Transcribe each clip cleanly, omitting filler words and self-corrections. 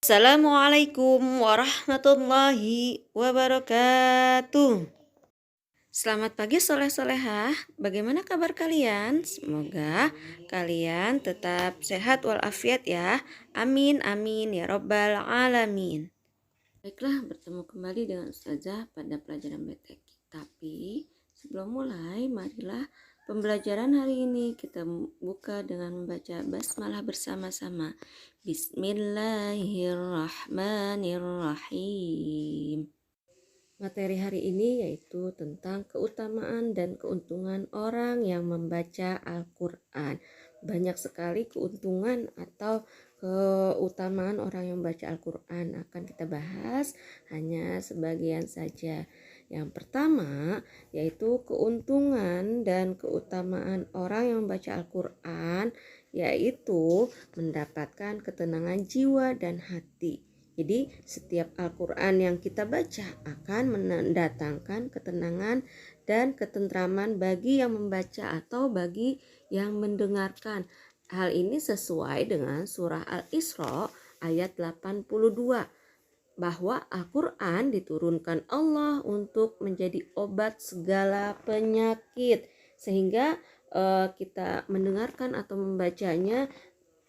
Assalamualaikum warahmatullahi wabarakatuh. Selamat pagi soleh-solehah. Bagaimana kabar kalian? Semoga kalian tetap sehat walafiat ya. Amin amin ya robbal alamin. Baiklah, bertemu kembali dengan Ustazah pada pelajaran BTK. Tapi sebelum mulai, marilah pembelajaran hari ini kita buka dengan membaca basmalah bersama-sama. Bismillahirrahmanirrahim. Materi hari ini yaitu tentang keutamaan dan keuntungan orang yang membaca Al-Quran. Banyak sekali keuntungan atau keutamaan orang yang membaca Al-Quran. Akan kita bahas hanya sebagian saja. Yang pertama yaitu keuntungan dan keutamaan orang yang membaca Al-Quran, yaitu mendapatkan ketenangan jiwa dan hati. Jadi setiap Al-Quran yang kita baca akan mendatangkan ketenangan dan ketentraman bagi yang membaca atau bagi yang mendengarkan. Hal ini sesuai dengan surah Al-Isra ayat 82, bahwa Al-Quran diturunkan Allah untuk menjadi obat segala penyakit. Sehingga kita mendengarkan atau membacanya,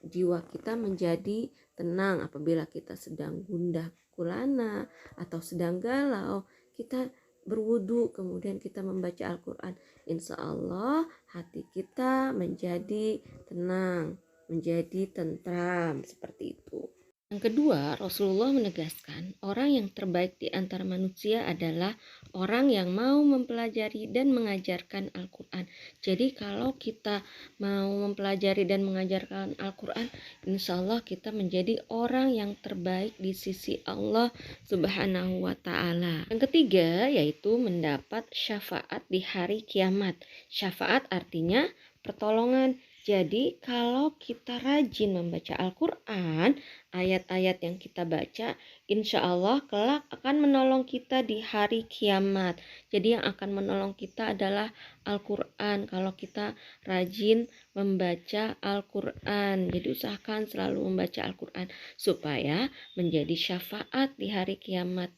jiwa kita menjadi tenang. Apabila kita sedang gundah gulana atau sedang galau, kita berwudu kemudian kita membaca Al-Quran, insya Allah hati kita menjadi tenang, menjadi tentram, seperti itu. Yang kedua, Rasulullah menegaskan orang yang terbaik di antara manusia adalah orang yang mau mempelajari dan mengajarkan Al-Quran. Jadi kalau kita mau mempelajari dan mengajarkan Al-Quran, insya Allah kita menjadi orang yang terbaik di sisi Allah Subhanahu wa Ta'ala. Yang ketiga yaitu mendapat syafaat di hari kiamat. Syafaat artinya pertolongan. Jadi kalau kita rajin membaca Al-Quran, ayat-ayat yang kita baca insya Allah kelak akan menolong kita di hari kiamat. Jadi yang akan menolong kita adalah Al-Quran kalau kita rajin membaca Al-Quran. Jadi usahakan selalu membaca Al-Quran supaya menjadi syafaat di hari kiamat.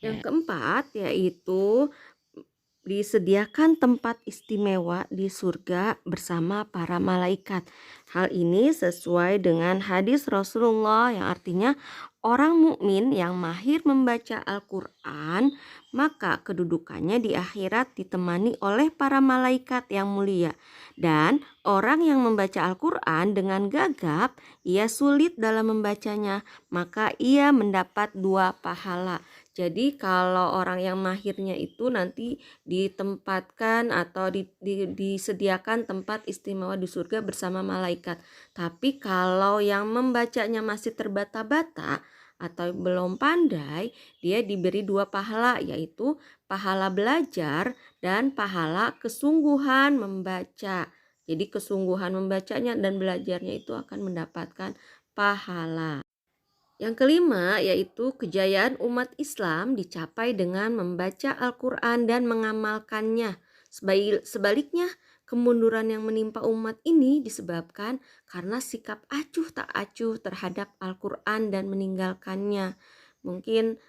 Yang keempat yaitu disediakan tempat istimewa di surga bersama para malaikat. Hal ini sesuai dengan hadis Rasulullah yang artinya orang mukmin yang mahir membaca Al-Quran, maka kedudukannya di akhirat ditemani oleh para malaikat yang mulia. Dan orang yang membaca Al-Quran dengan gagap, ia sulit dalam membacanya, maka ia mendapat 2 pahala. Jadi kalau orang yang mahirnya itu nanti ditempatkan atau disediakan tempat istimewa di surga bersama malaikat. Tapi kalau yang membacanya masih terbata-bata atau belum pandai, dia diberi 2 pahala, yaitu pahala belajar dan pahala kesungguhan membaca. Jadi kesungguhan membacanya dan belajarnya itu akan mendapatkan pahala. Yang kelima yaitu kejayaan umat Islam dicapai dengan membaca Al-Quran dan mengamalkannya. Sebaliknya, kemunduran yang menimpa umat ini disebabkan karena sikap acuh tak acuh terhadap Al-Quran dan meninggalkannya. Mungkin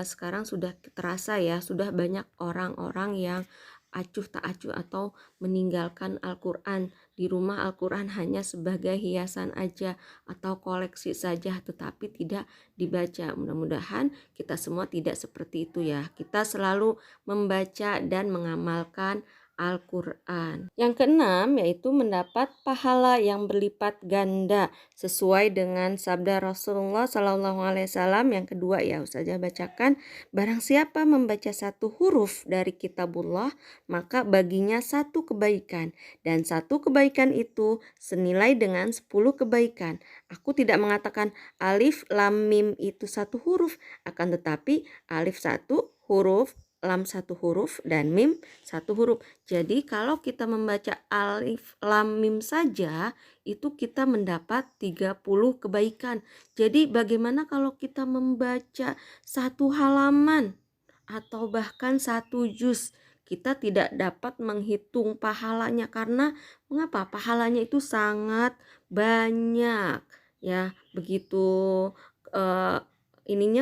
sekarang sudah terasa ya, sudah banyak orang-orang yang acuh tak acuh atau meninggalkan Al-Quran. Di rumah Al-Quran hanya sebagai hiasan aja atau koleksi saja, tetapi tidak dibaca. Mudah-mudahan kita semua tidak seperti itu ya. Kita selalu membaca dan mengamalkan Al-Quran. Yang keenam yaitu mendapat pahala yang berlipat ganda sesuai dengan sabda Rasulullah SAW. Yang kedua ya Ustazah bacakan, barang siapa membaca 1 huruf dari kitabullah, maka baginya 1 kebaikan, dan 1 kebaikan itu senilai dengan 10 kebaikan. Aku tidak mengatakan alif lam mim itu 1 huruf, akan tetapi alif 1 huruf, lam 1 huruf, dan mim 1 huruf. Jadi kalau kita membaca alif lam mim saja, itu kita mendapat 30 kebaikan. Jadi bagaimana kalau kita membaca 1 halaman atau bahkan 1 juz? Kita tidak dapat menghitung pahalanya karena mengapa? Pahalanya itu sangat banyak ya. Begitu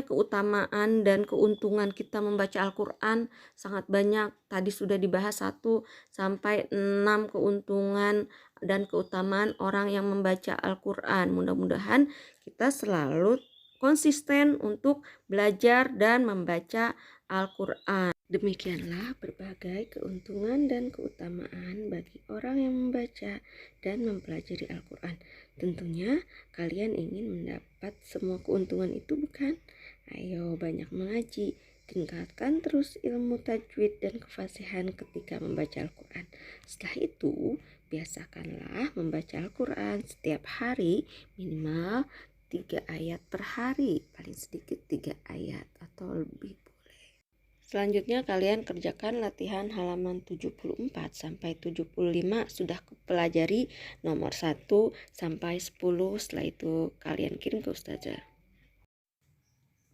keutamaan dan keuntungan kita membaca Al-Quran sangat banyak. Tadi sudah dibahas 1 sampai 6 keuntungan dan keutamaan orang yang membaca Al-Quran. Mudah-mudahan kita selalu konsisten untuk belajar dan membaca Al-Quran. Demikianlah berbagai keuntungan dan keutamaan bagi orang yang membaca dan mempelajari Al-Quran. Tentunya kalian ingin mendapat semua keuntungan itu, bukan? Ayo banyak mengaji, tingkatkan terus ilmu tajwid dan kefasihan ketika membaca Al-Quran. Setelah itu, biasakanlah membaca Al-Quran setiap hari minimal 3 ayat per hari, paling sedikit 3 ayat atau lebih. Selanjutnya kalian kerjakan latihan halaman 74 sampai 75, sudah pelajari nomor 1 sampai 10. Setelah itu kalian kirim ke ustazah.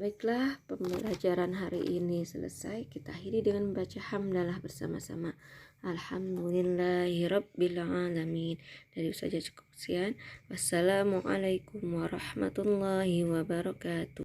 Baiklah, pembelajaran hari ini selesai. Kita akhiri dengan membaca hamdalah bersama-sama. Alhamdulillahirabbil alamin. Dari ustazah cukup sekian. Wassalamualaikum warahmatullahi wabarakatuh.